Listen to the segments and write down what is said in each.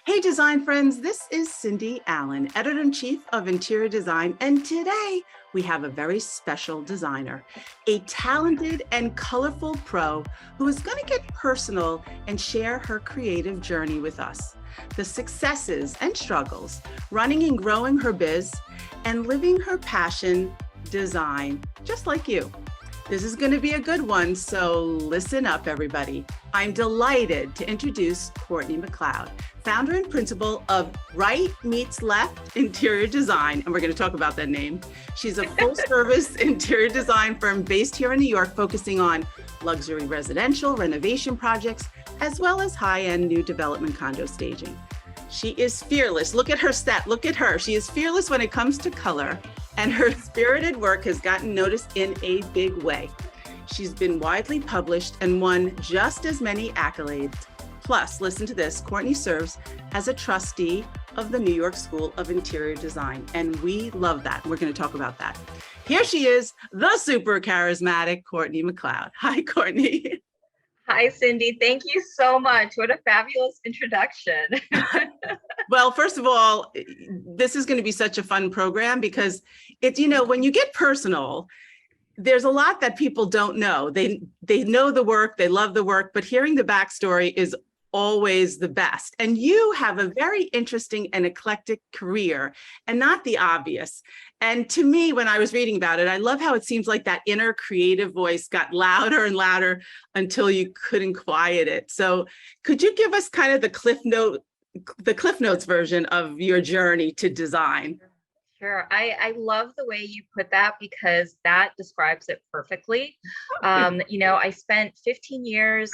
Hey, design friends, this is Cindy Allen, Editor-in-Chief of Interior Design, and today we have a very special designer, a talented and colorful pro who is going to get personal and share her creative journey with us. The successes and struggles, running and growing her biz, and living her passion, design, just like you. This is going to be a good one, so listen up, everybody. I'm delighted to introduce Courtney McLeod, founder and principal of Right Meets Left Interior Design, and we're going to talk about that name. She's a full-service interior design firm based here in New York, focusing on luxury residential renovation projects, as well as high-end new development condo staging. She is fearless. Look at her stat. Look at her. She is fearless when it comes to color, and her spirited work has gotten noticed in a big way. She's been widely published and won just as many accolades. Plus, listen to this, Courtney serves as a trustee of the New York School of Interior Design, and we love that. We're going to talk about that. Here she is, the super charismatic Courtney McLeod. Hi, Courtney. Hi, Cindy. Thank you so much. What a fabulous introduction. Well, first of all, this is going to be such a fun program because it's, you know, when you get personal, there's a lot that people don't know. They know the work, they love the work, but hearing the backstory is always the best. And you have a very interesting and eclectic career, and not the obvious. And to me, when I was reading about it, I love how it seems like that inner creative voice got louder and louder until you couldn't quiet it. So could you give us kind of the Cliff Notes version of your journey to design? Sure. I love the way you put that because that describes it perfectly. You know, I spent 15 years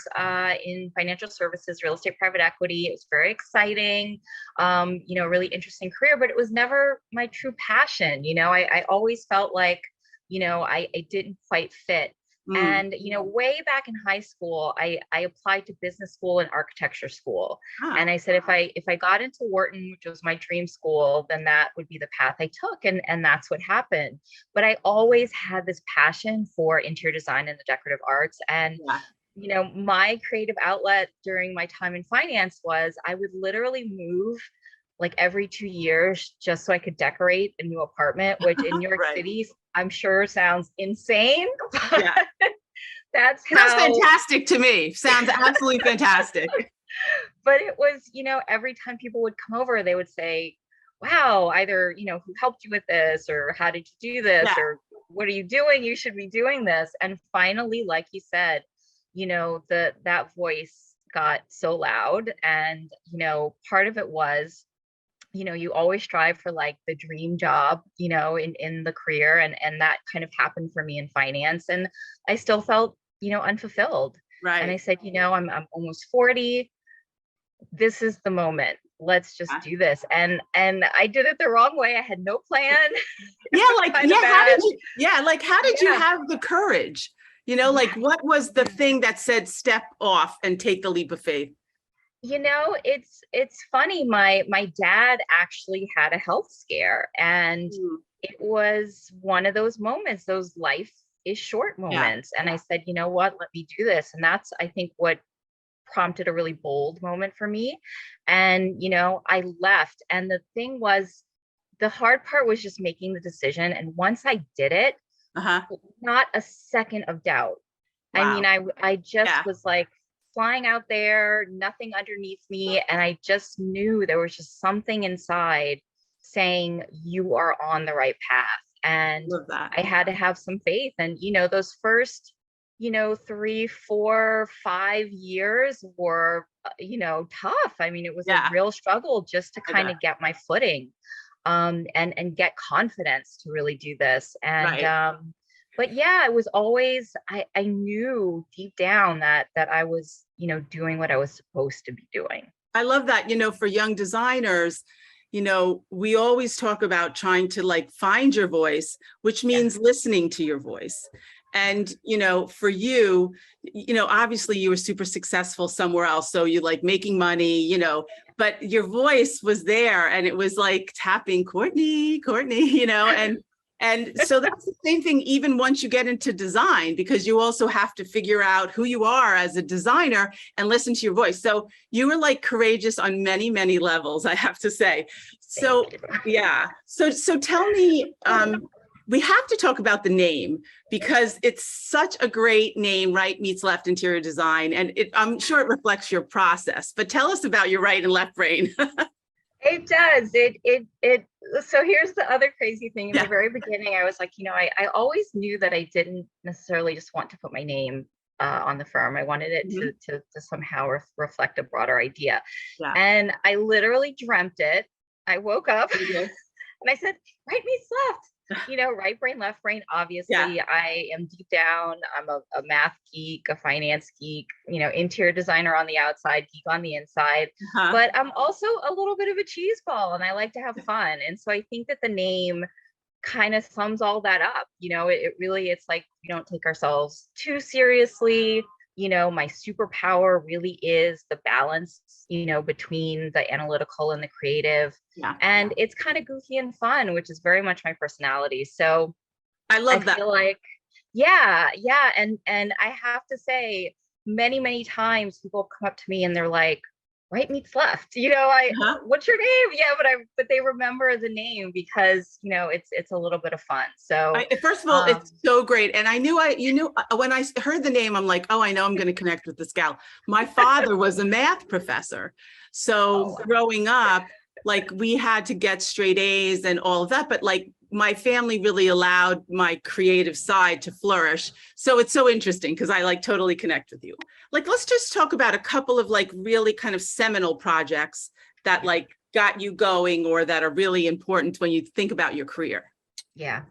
in financial services, real estate, private equity. It was very exciting, you know, really interesting career, but it was never my true passion. You know, I always felt like, you know, I didn't quite fit. And, you know, way back in high school, I applied to business school and architecture school. And I said, if I got into Wharton, which was my dream school, then that would be the path I took. And that's what happened. But I always had this passion for interior design and the decorative arts. And, you know, my creative outlet during my time in finance was I would literally move like every 2 years just so I could decorate a new apartment, which in New York City, I'm sure sounds insane. Yeah. That's fantastic to me. Sounds absolutely fantastic. But it was, you know, every time people would come over, they would say, wow, either, you know, who helped you with this, or how did you do this? Or what are you doing? You should be doing this. And finally, like you said, you know, that voice got so loud. And, you know, part of it was, you know, you always strive for like the dream job, you know, in the career. And that kind of happened for me in finance. And I still felt, you know, unfulfilled. Right. And I said, you know, I'm almost 40. This is the moment. Let's just do this. And I did it the wrong way. I had no plan. Yeah. Like, how did you have the courage? You know, like what was the thing that said, step off and take the leap of faith? You know, it's funny. My dad actually had a health scare, and it was one of those moments, those life is short moments. And I said, you know what, let me do this. And that's, I think, what prompted a really bold moment for me. And, you know, I left. And the thing was, the hard part was just making the decision. And once I did it, not a second of doubt. Wow. I mean, I just was like, flying out there, nothing underneath me. And I just knew there was just something inside saying, you are on the right path. And I had to have some faith. And, you know, those first, you know, 3, 4, 5 years were, you know, tough. I mean, it was a real struggle just to kind of get my footing, and get confidence to really do this. And, but yeah, it was always, I knew deep down that I was, you know, doing what I was supposed to be doing. I love that. You know, for young designers, you know, we always talk about trying to like find your voice, which means listening to your voice. And, you know, for you, you know, obviously you were super successful somewhere else. So you like making money, you know, but your voice was there and it was like tapping Courtney, you know, And so that's the same thing, even once you get into design, because you also have to figure out who you are as a designer and listen to your voice. So you were like courageous on many, many levels, I have to say. So, yeah. So tell me, we have to talk about the name because it's such a great name, Right Meets Left Interior Design. And I'm sure it reflects your process, but tell us about your right and left brain. It does. So here's the other crazy thing. In the very beginning, I was like, I always knew that I didn't necessarily just want to put my name on the firm. I wanted it to somehow reflect a broader idea. Yeah. And I literally dreamt it. I woke up and I said, right meets left. Right brain, left brain. Obviously, I am deep down. I'm a math geek, a finance geek, interior designer on the outside, geek on the inside. But I'm also a little bit of a cheese ball and I like to have fun. And so I think that the name kind of sums all that up. It's like we don't take ourselves too seriously. My superpower really is the balance, between the analytical and the creative. Yeah. And it's kind of goofy and fun, which is very much my personality. So I love that. I feel like, yeah. And I have to say, many, many times people come up to me and they're like, right meets left, what's your name? Yeah, but they remember the name because, it's a little bit of fun. So first of all, it's so great. And I knew when I heard the name, I'm like, oh, I know I'm going to connect with this gal. My father was a math professor. So growing up, like we had to get straight A's and all of that, but like my family really allowed my creative side to flourish. So it's so interesting because I like totally connect with you. Like, let's just talk about a couple of like really kind of seminal projects that like got you going or that are really important when you think about your career. Yeah.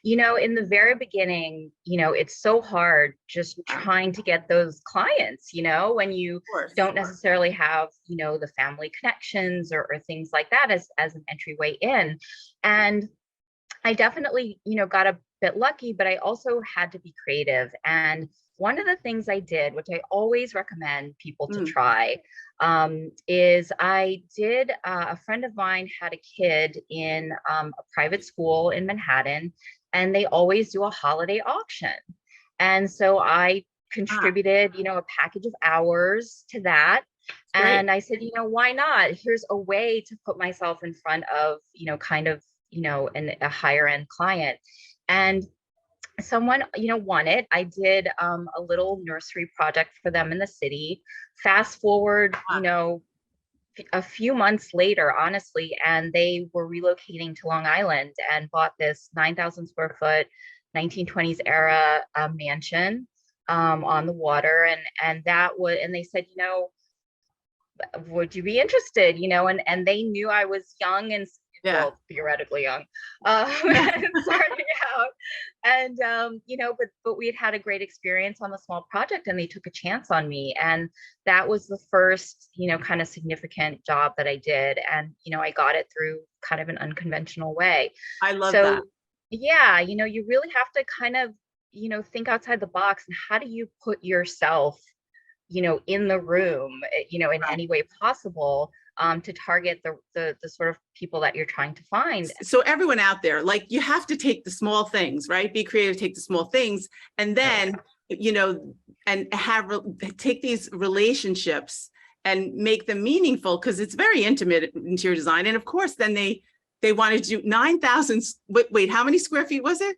In the very beginning, it's so hard just trying to get those clients, when you don't necessarily have, the family connections or things like that as an entryway in. And I definitely, got a bit lucky, but I also had to be creative. And one of the things I did, which I always recommend people to try, is I did, a friend of mine had a kid in a private school in Manhattan, and they always do a holiday auction. And so I contributed, a package of hours to that. And I said, why not? Here's a way to put myself in front of, kind of, a higher end client. And someone, won it. I did a little nursery project for them in the city. Fast forward, a few months later, honestly, and they were relocating to Long Island and bought this 9,000 square foot 1920s era mansion on the water. And they said, would you be interested? And they knew I was young and well, theoretically young, and starting out. And, but we had a great experience on the small project and they took a chance on me. And that was the first, kind of significant job that I did. And, I got it through kind of an unconventional way. I love that. Yeah, you really have to kind of, think outside the box and how do you put yourself, in the room, in any way possible. To target the sort of people that you're trying to find. So everyone out there, like you have to take the small things, right? Be creative, take the small things, and then, and take these relationships and make them meaningful because it's very intimate interior design. And of course, then they wanted to do 9,000. Wait, how many square feet was it?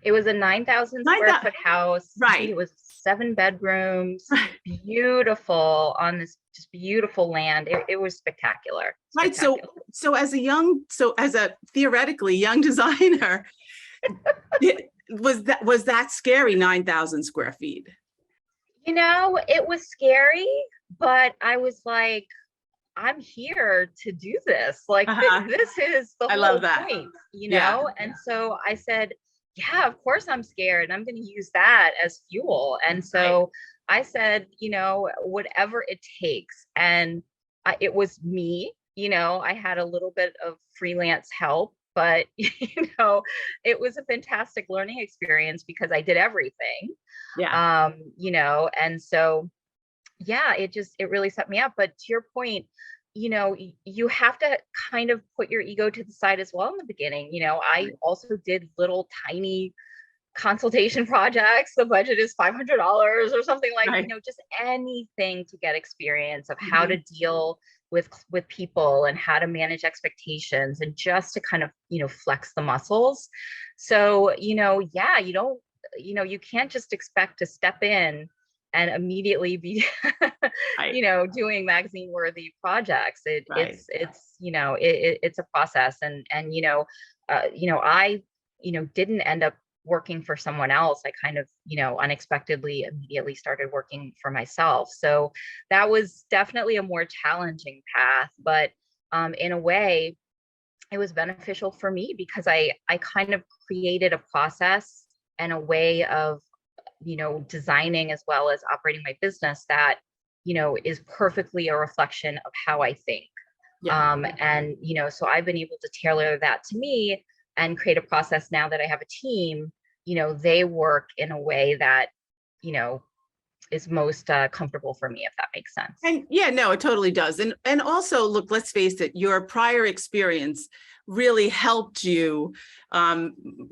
It was a 9,000 square foot house. Right. It was 7 bedrooms, beautiful on this just beautiful land. It was spectacular. Right. So as a theoretically young designer, was that scary 9,000 square feet? It was scary, but I was like, I'm here to do this. Like this is the whole point, And so I said, yeah, of course I'm scared. And I'm going to use that as fuel. And so I said, whatever it takes. And it was me, I had a little bit of freelance help, but, it was a fantastic learning experience because I did everything. Yeah. And so, yeah, it really set me up. But to your point, you have to kind of put your ego to the side as well in the beginning. I also did little tiny consultation projects. The budget is $500 or something, like, Right. just anything to get experience of how to deal with people and how to manage expectations, and just to kind of, flex the muscles. So, yeah, you can't just expect to step in and immediately be, Right. doing magazine worthy projects. Right. It's a process. I, didn't end up working for someone else. I kind of, unexpectedly immediately started working for myself. So that was definitely a more challenging path, but in a way, it was beneficial for me, because I kind of created a process and a way of, designing as well as operating my business that, is perfectly a reflection of how I think. Yeah. So I've been able to tailor that to me and create a process now that I have a team. They work in a way that, is most comfortable for me, if that makes sense. And yeah, no, it totally does. And also, look, let's face it, your prior experience really helped you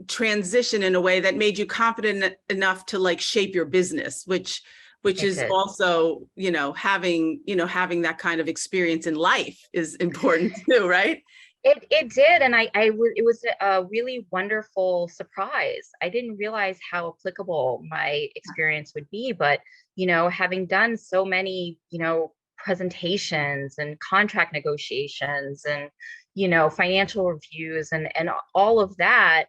transition in a way that made you confident enough to like shape your business, which is also, having that kind of experience in life is important too, right? It did, and it was a really wonderful surprise. I didn't realize how applicable my experience would be, but having done so many, presentations and contract negotiations and financial reviews and all of that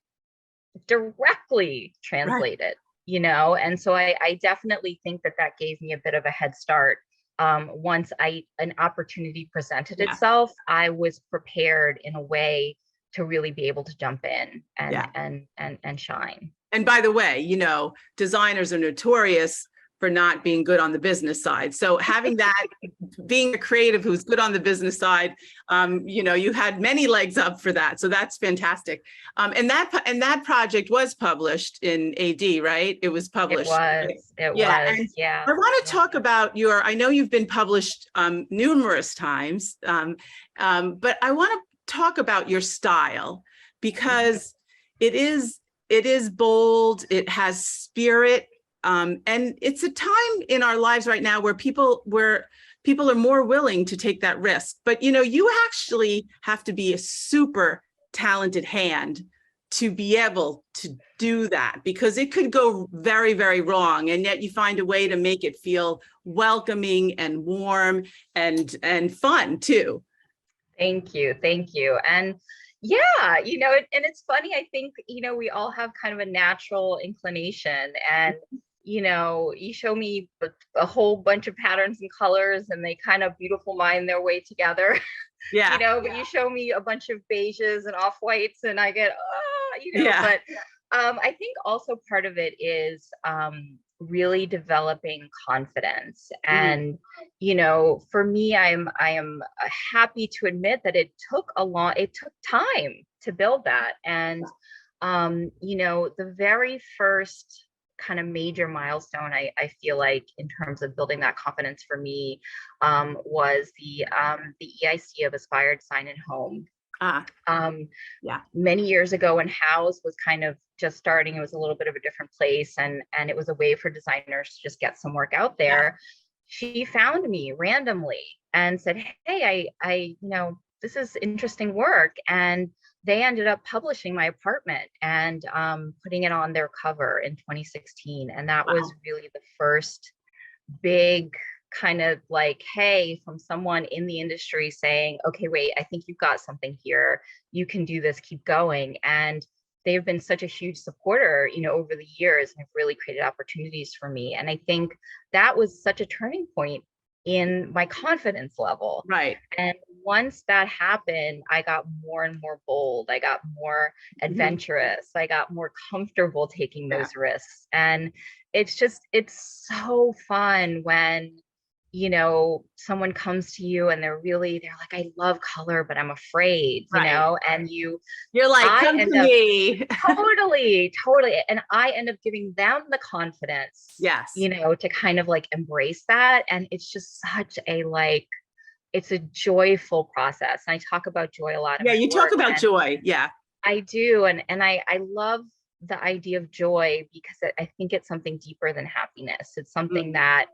directly translated. And so I definitely think that gave me a bit of a head start. Once an opportunity presented itself, I was prepared in a way to really be able to jump in and shine. And by the way, designers are notorious for not being good on the business side. So having that, being a creative who's good on the business side, you had many legs up for that. So that's fantastic. And that project was published in AD, right? It was published. It was. Yeah. I want to talk about I know you've been published numerous times, but I want to talk about your style, because it is bold, it has spirit. And it's a time in our lives right now where people are more willing to take that risk. But, you actually have to be a super talented hand to be able to do that, because it could go very, very wrong. And yet you find a way to make it feel welcoming and warm and fun too. Thank you. And yeah, and it's funny, I think, we all have kind of a natural inclination, and you show me a whole bunch of patterns and colors, and they kind of beautiful mind their way together. But you show me a bunch of beiges and off-whites, and I get, but I think also part of it is really developing confidence. And, for me, I am happy to admit that it took time to build that. And, the very first kind of major milestone, I feel like, in terms of building that confidence for me, was the EIC of Aspired Sign and Home. Many years ago, when House was kind of just starting, it was a little bit of a different place, and it was a way for designers to just get some work out there. She found me randomly and said, hey, I this is interesting work. And they ended up publishing my apartment and putting it on their cover in 2016. And that was really the first big kind of like, hey, from someone in the industry saying, okay, wait, I think you've got something here. You can do this, keep going. And they've been such a huge supporter, over the years, and have really created opportunities for me. And I think that was such a turning point in my confidence level. Right. And once that happened, I got more and more bold. I got more adventurous. I got more comfortable taking those risks. And it's so fun when, someone comes to you and they're like, I love color, but I'm afraid, and you're like, come to me. Totally. And I end up giving them the confidence, to kind of like embrace that. And it's just such a it's a joyful process. And I talk about joy a lot in Yeah, my you talk work, about and joy. Yeah. I do. And I love the idea of joy because I think it's something deeper than happiness. It's something Mhm. that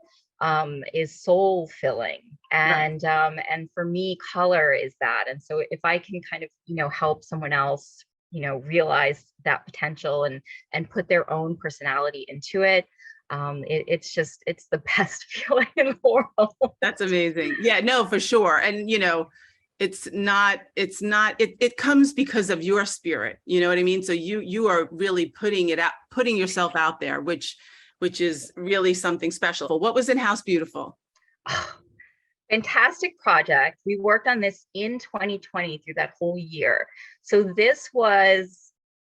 is soul filling. Right. And for me, color is that. And so if I can kind of, help someone else, realize that potential and put their own personality into it, it's the best feeling in the world. That's amazing. Yeah, no, for sure. And it comes because of your spirit. You know what I mean? So you are really putting yourself out there, which is really something special. What was in House Beautiful? Fantastic project. We worked on this in 2020 through that whole year. So this was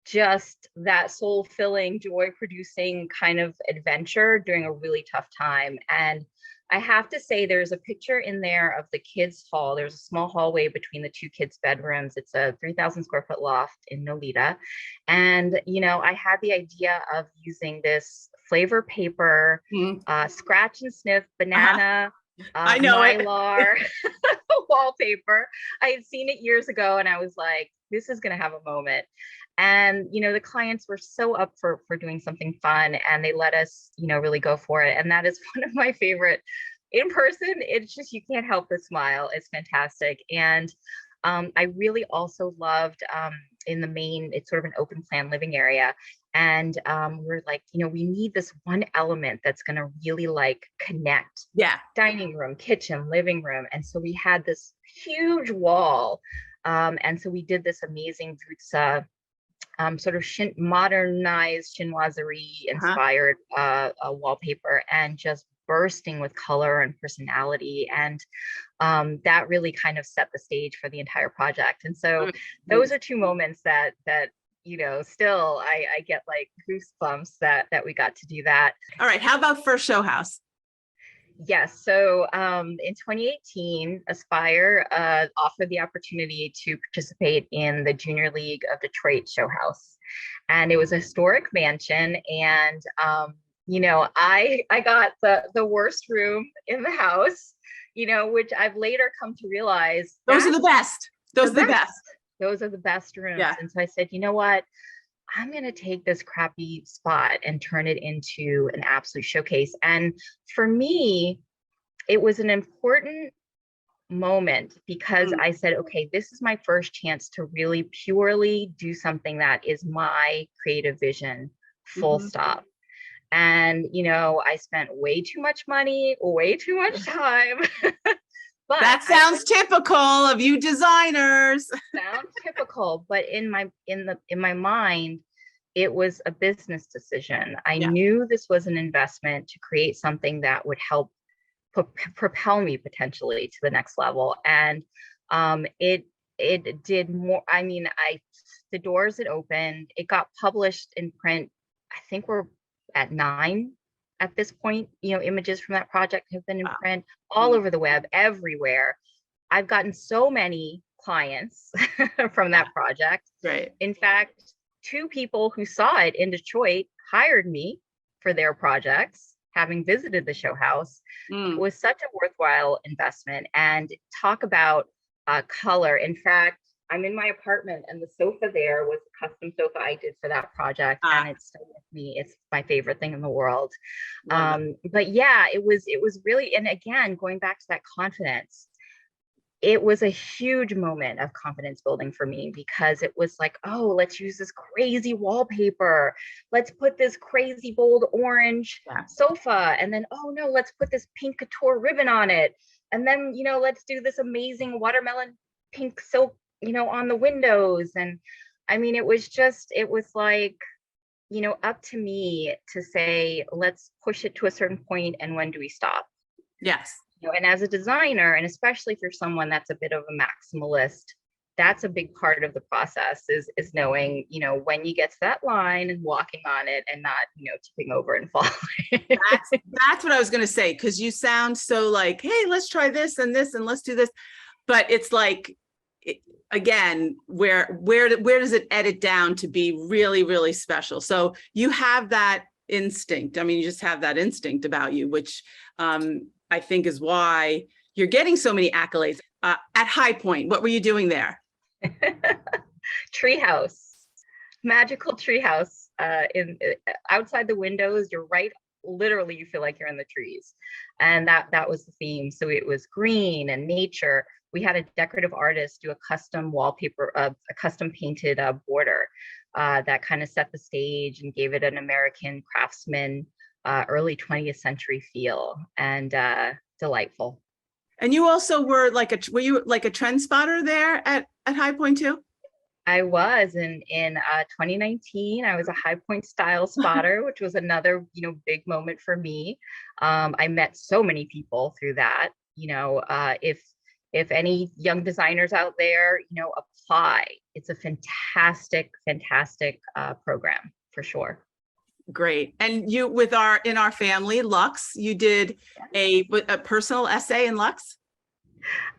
just that soul filling, joy producing kind of adventure during a really tough time. And I have to say, there's a picture in there of the kids' hall. There's a small hallway between the two kids' bedrooms. It's a 3,000 square foot loft in Nolita. And, I had the idea of using this flavor paper, scratch and sniff, banana, I know Mylar wallpaper. I had seen it years ago and I was like, this is going to have a moment. And, the clients were so up for doing something fun, and they let us, really go for it. And that is one of my favorite in person. It's just, you can't help but smile. It's fantastic. And I really also loved in the main, it's sort of an open plan living area. And we're like, we need this one element that's going to really like connect dining room, kitchen, living room. And so we had this huge wall. And so we did this amazing sort of modernized chinoiserie inspired wallpaper, and just bursting with color and personality. And that really kind of set the stage for the entire project. And so those are two moments that still I get like goosebumps that we got to do that. All right. How about first show house? Yes. So in 2018, Aspire offered the opportunity to participate in the Junior League of Detroit show house. And it was a historic mansion. And, I got the worst room in the house, which I've later come to realize. Those are the best. Those are the best. Those are the best rooms. Yeah. And so I said, you know what? I'm going to take this crappy spot and turn it into an absolute showcase. And for me, it was an important moment because I said, okay, this is my first chance to really purely do something that is my creative vision, full stop. And, I spent way too much money, way too much time. But that sounds typical of you designers. Sounds typical, but in my mind, it was a business decision. I knew this was an investment to create something that would help propel me potentially to the next level. And it did more. I mean, the doors had opened. It got published in print. I think we're at 9 at this point. Images from that project have been in print all over the web, everywhere. I've gotten so many clients from that project. Right. In fact, 2 people who saw it in Detroit hired me for their projects, having visited the show house. It was such a worthwhile investment. And talk about color. In fact, I'm in my apartment, and the sofa there was a custom sofa I did for that project, and it's still with me. It's my favorite thing in the world. But yeah, it was really, and again, going back to that confidence, it was a huge moment of confidence building for me, because it was like, oh, let's use this crazy wallpaper. Let's put this crazy bold orange sofa. And then, oh no, let's put this pink couture ribbon on it. And then, let's do this amazing watermelon pink silk, on the windows. And I mean, it was like, up to me to say, let's push it to a certain point, and when do we stop? Yes. And as a designer, and especially if you're someone that's a bit of a maximalist, that's a big part of the process is knowing, when you get to that line and walking on it, and not, tipping over and falling. That's what I was going to say, because you sound so like, hey, let's try this and let's do this. But it's like, again, where does it edit down to be really, really special? So you have that instinct. I mean, you just have that instinct about you, which I think is why you're getting so many accolades. At High Point, what were you doing there? Treehouse, magical treehouse. Outside the windows, you're right. Literally, you feel like you're in the trees, and that was the theme. So it was green and nature. We had a decorative artist do a custom wallpaper, a custom painted border that kind of set the stage and gave it an American craftsman, early 20th century feel, and delightful. And you also were were you like a trend spotter there at High Point too? I was in 2019. I was a High Point style spotter, which was another big moment for me. I met so many people through that. If any young designers out there, apply. It's a fantastic program for sure. Great. And you, in our family, Lux, you did a personal essay in Lux?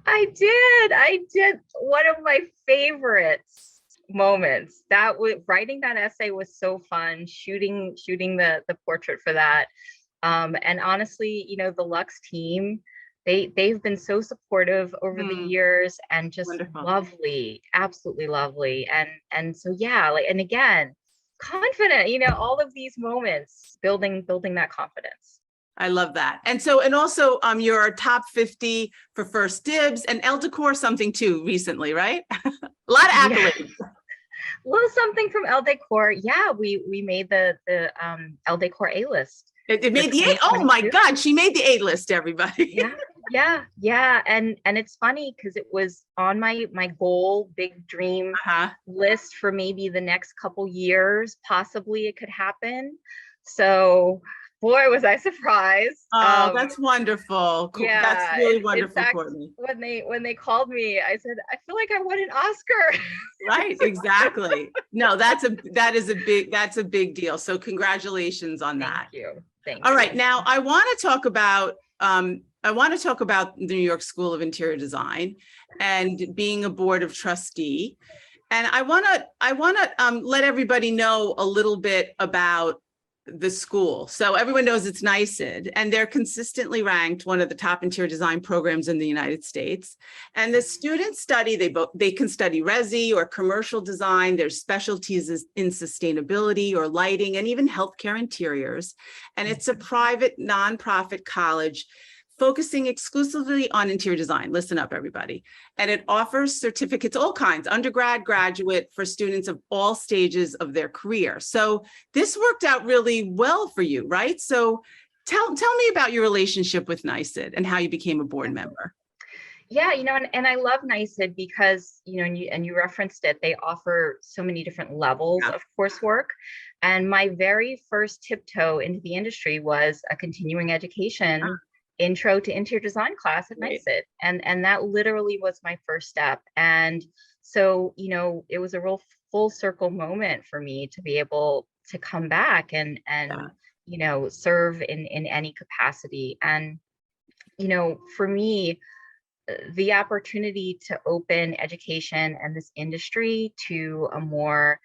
I did. One of my favorites moments, writing that essay was so fun, shooting the portrait for that. And honestly, the Lux team, they've been so supportive over the years, and just wonderful. Lovely, absolutely lovely. And so yeah, and again, confident, all of these moments, building that confidence. I love that. And also your top 50 for First Dibs, and Elle Decor something too recently, right? A lot of accolades. Yeah. Little something from Elle Decor. Yeah, we made the Elle Decor A-list. It made the A. Oh my God, she made the A-list, everybody. Yeah. And it's funny because it was on my goal, big dream list for maybe the next couple years. Possibly it could happen. So boy, was I surprised. Oh, that's wonderful. Yeah, that's really wonderful, in fact, Courtney. When they called me, I said, I feel like I won an Oscar. Right, exactly. No, that's a big deal. So congratulations on that. Thank you. All right, now I want to talk about the New York School of Interior Design and being a board of trustee. And I want to let everybody know a little bit about the school. So everyone knows it's NYSID, and they're consistently ranked one of the top interior design programs in the United States. And the students study, they can study resi or commercial design. There's specialties in sustainability or lighting, and even healthcare interiors. And it's a private nonprofit college focusing exclusively on interior design. Listen up, everybody. And it offers certificates, all kinds, undergrad, graduate, for students of all stages of their career. So this worked out really well for you, right? So tell me about your relationship with NYSID and how you became a board member. Yeah, and I love NYSID because, and you referenced it, they offer so many different levels of coursework. And my very first tiptoe into the industry was a continuing education intro to interior design class at NYSID. And that literally was my first step. And so, it was a real full circle moment for me to be able to come back and serve in any capacity. And, for me, the opportunity to open education and this industry to a more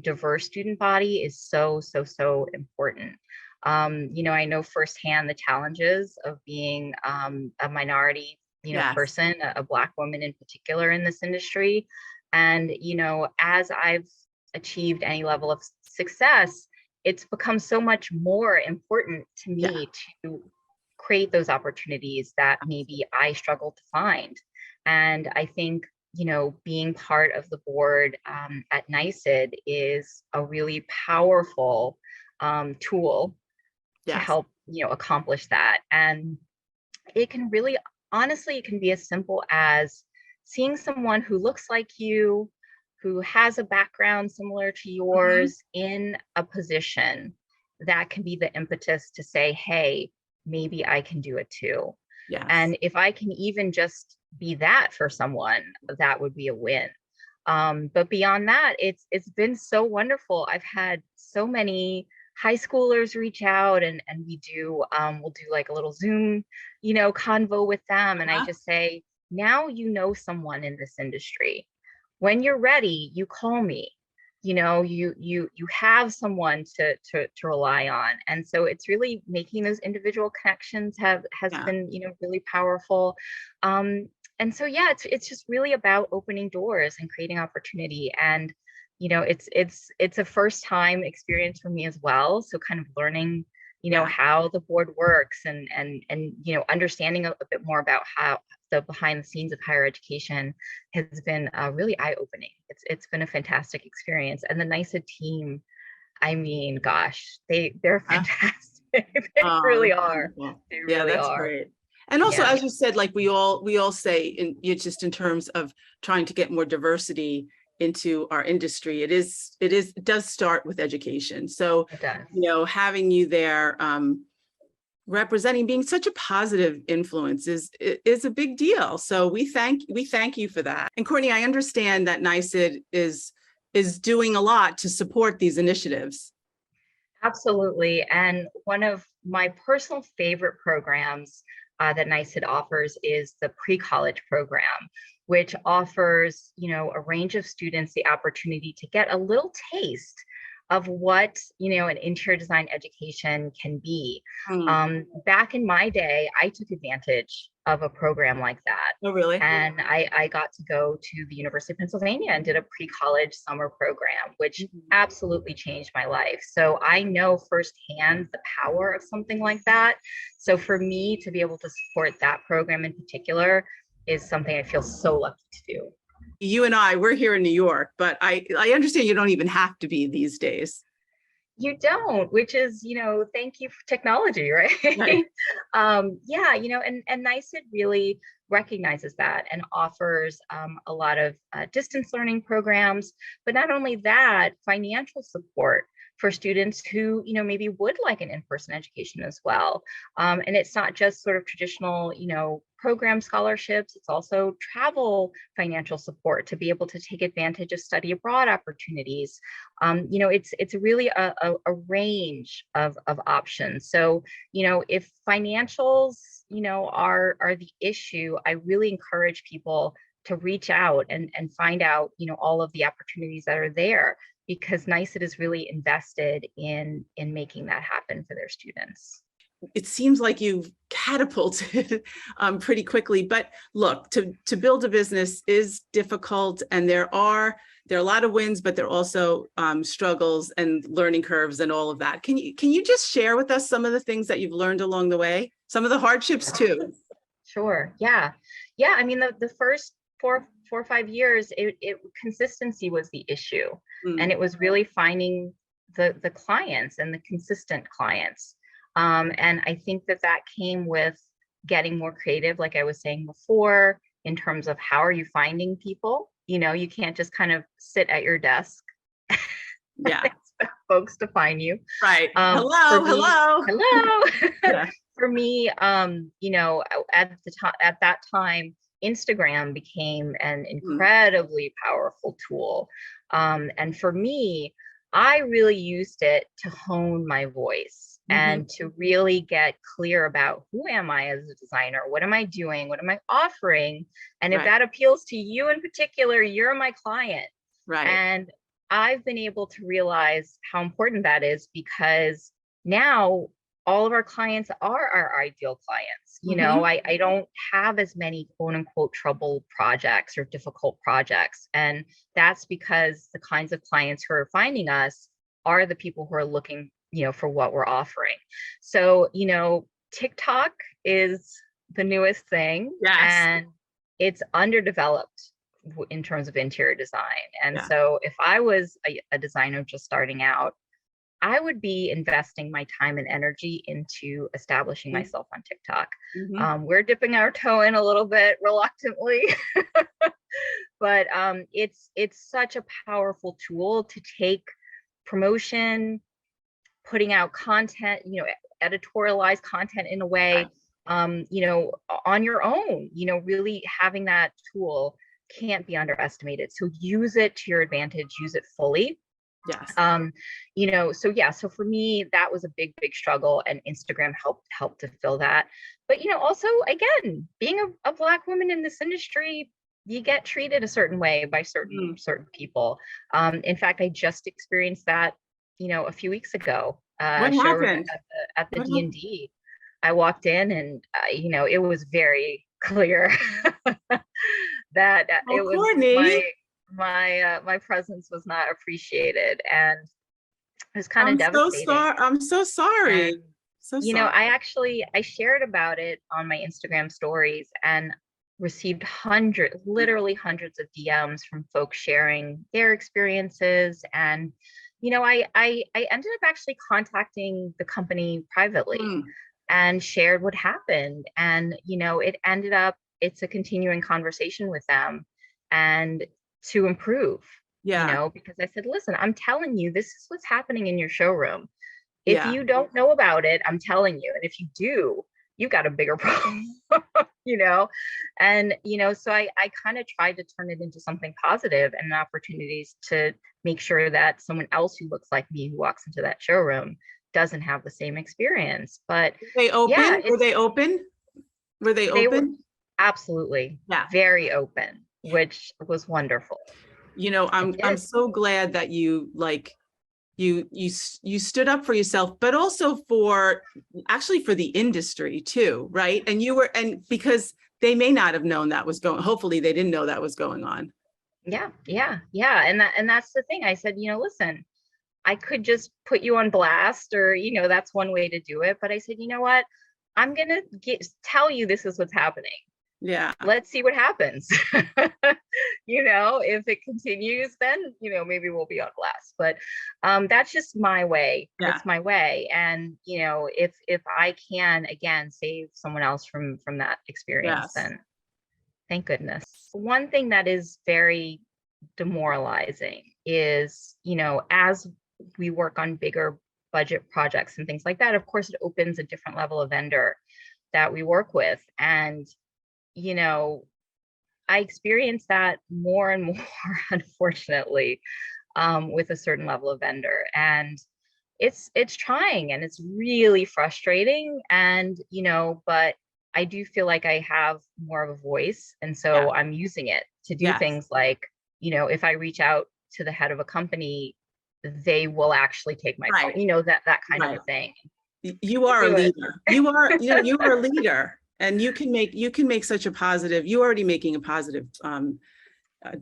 diverse student body is so important. I know firsthand the challenges of being a minority, person, a Black woman in particular in this industry. And, as I've achieved any level of success, it's become so much more important to me to create those opportunities that maybe I struggle to find. And I think, being part of the board at NYSID is a really powerful tool to help accomplish that. And it can really, honestly, it can be as simple as seeing someone who looks like you, who has a background similar to yours in a position that can be the impetus to say, hey, maybe I can do it too. And if I can even just be that for someone, that would be a win. But beyond that, it's been so wonderful. I've had so many high schoolers reach out, and we'll do like a little Zoom, convo with them. And I just say, now someone in this industry. When you're ready, you call me. you have someone to rely on. And so it's really making those individual connections has Yeah. been, really powerful. And so, yeah, it's just really about opening doors and creating opportunity. And, it's a first time experience for me as well. So kind of learning, Yeah. how the board works, and understanding a bit more about how the behind the scenes of higher education has been really eye-opening. It's been a fantastic experience. And the NYSID team, I mean, gosh, they're fantastic. They Oh, really that's are. wonderful. They Yeah, really that's are. great. And also, Yeah, as you said, like we all say, just in terms of trying to get more diversity into our industry, it does start with education. So, it does. having you there, representing, being such a positive influence is a big deal. So we thank you for that. And Courtney, I understand that NYSID is doing a lot to support these initiatives. Absolutely. And one of my personal favorite programs that NYSID offers is the pre-college program, which offers, a range of students the opportunity to get a little taste of what, an interior design education can be. Hmm. Back in my day, I took advantage of a program like that. Oh, really? And I got to go to the University of Pennsylvania and did a pre-college summer program, which Mhm. absolutely changed my life. So I know firsthand the power of something like that. So for me to be able to support that program in particular is something I feel so lucky to do. You and we're here in New York, but I understand you don't even have to be these days. You don't, which is, thank you for technology, right? Right. Yeah, and NYSID really recognizes that and offers a lot of distance learning programs, but not only that, financial support for students who, maybe would like an in-person education as well. And it's not just sort of traditional, program scholarships, it's also travel financial support to be able to take advantage of study abroad opportunities. It's really a range of options. So, if financials, are the issue, I really encourage people to reach out and find out, all of the opportunities that are there, because NYSID is really invested in making that happen for their students. It seems like you've catapulted pretty quickly, but look, to build a business is difficult, and there are a lot of wins, but there are also struggles and learning curves and all of that. Can you just share with us some of the things that you've learned along the way, some of the hardships too? Sure. Yeah. Yeah. I mean, the first 4 or 5 years, consistency was the issue. And Mm. it was really finding the clients and the consistent clients. And I think that came with getting more creative, like I was saying before, in terms of how are you finding people? You can't just kind of sit at your desk Yeah. expect folks to find you. Right. For Hello, me, hello. hello. Yeah. For me, at that time, Instagram became an Mm. incredibly powerful tool. And for me, I really used it to hone my voice Mhm. and to really get clear about who am I as a designer? What am I doing? What am I offering? And if Right. that appeals to you in particular, you're my client. Right. And I've been able to realize how important that is, because now all of our clients are our ideal clients. Mhm. I don't have as many quote unquote trouble projects or difficult projects. And that's because the kinds of clients who are finding us are the people who are looking, for what we're offering. So, TikTok is the newest thing, Yes. and it's underdeveloped in terms of interior design. And Yeah. so if I was a designer just starting out, I would be investing my time and energy into establishing myself on TikTok. Mm-hmm. We're dipping our toe in a little bit reluctantly, but it's such a powerful tool to take promotion, putting out content, editorialize content in a way, on your own, really having that tool can't be underestimated. So use it to your advantage, use it fully. Yes. So yeah, so for me, that was a big struggle, and Instagram helped to fill that. But also, again, being a Black woman in this industry, you get treated a certain way by certain people. In fact, I just experienced that, a few weeks ago. What Showroom happened? at the D&D. I walked in and it was very clear that it was Courtney, my presence was not appreciated, and it was kind of I'm so devastating. sorry. I'm so sorry. And, So sorry. I shared about it on my Instagram stories and received literally hundreds of DMs from folks sharing their experiences. And, I ended up actually contacting the company privately and shared what happened. And, it's a continuing conversation with them and to improve, because I said, listen, I'm telling you, this is what's happening in your showroom. If you don't know about it, I'm telling you. And if you do, you've got a bigger problem, And, so I kind of tried to turn it into something positive and opportunities to make sure that someone else who looks like me, who walks into that showroom, doesn't have the same experience. But were they open? Yeah, Were they open? Were they open? Absolutely. Yeah. Very open, which was wonderful. I'm so glad that you you stood up for yourself, but also for the industry too, right? And because they may not have known that was hopefully they didn't know that was going on. Yeah. And that's the thing. I said, listen, I could just put you on blast, or, that's one way to do it. But I said, you know what? I'm going to tell you this is what's happening. Yeah. Let's see what happens. If it continues, then, maybe we'll be on blast. But that's just my way. Yeah. It's my way. And, if I can, again, save someone else from that experience, then thank goodness. One thing that is very demoralizing is, as we work on bigger budget projects and things like that, of course, it opens a different level of vendor that we work with. And I experience that more and more, unfortunately, with a certain level of vendor. And it's trying and it's really frustrating. And, but I do feel like I have more of a voice. And so I'm using it to do things like, if I reach out to the head of a company, they will actually take my call, that kind of a thing. You are a leader. You are a leader. And you can make such a positive, you're already making a positive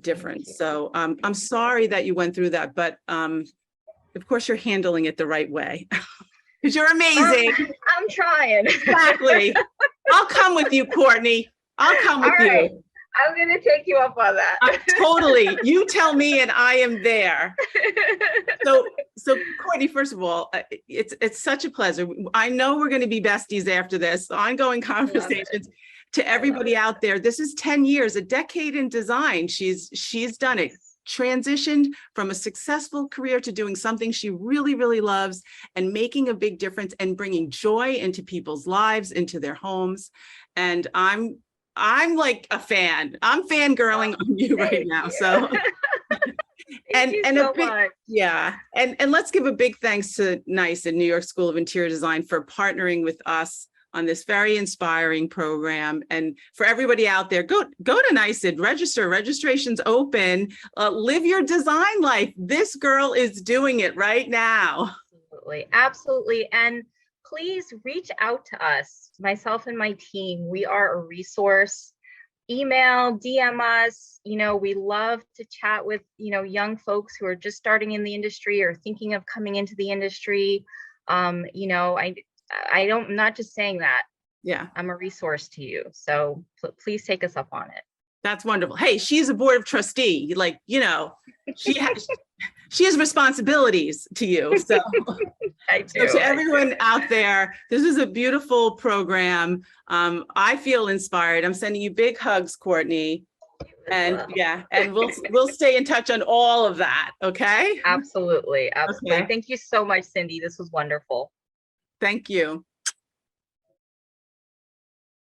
difference. So I'm sorry that you went through that, but of course you're handling it the right way because you're amazing. I'm trying. Exactly. I'll come with you, Courtney. I'll come with you. I'm going to take you up on that. Totally. You tell me and I am there. So Courtney, first of all, it's such a pleasure. I know we're going to be besties after this, ongoing conversations. To everybody out there, this is 10 years, a decade in design. She's done it, transitioned from a successful career to doing something she really, really loves and making a big difference and bringing joy into people's lives, into their homes. And I'm like a fan. I'm fangirling on you right now. So, and let's give a big thanks to NYSID, New York School of Interior Design, for partnering with us on this very inspiring program. And for everybody out there, go to NYSID, registration's open, live your design life. This girl is doing it right now. Absolutely. And please reach out to us, myself and my team. We are a resource. Email, DM us. We love to chat with, young folks who are just starting in the industry or thinking of coming into the industry. I'm not just saying that. Yeah. I'm a resource to you. So please take us up on it. That's wonderful. Hey, she's a board of trustee. She has responsibilities to you. So, so to everyone out there, this is a beautiful program. I feel inspired. I'm sending you big hugs, Courtney. And and we'll stay in touch on all of that. Okay. Absolutely. Okay. Thank you so much, Cindy. This was wonderful. Thank you.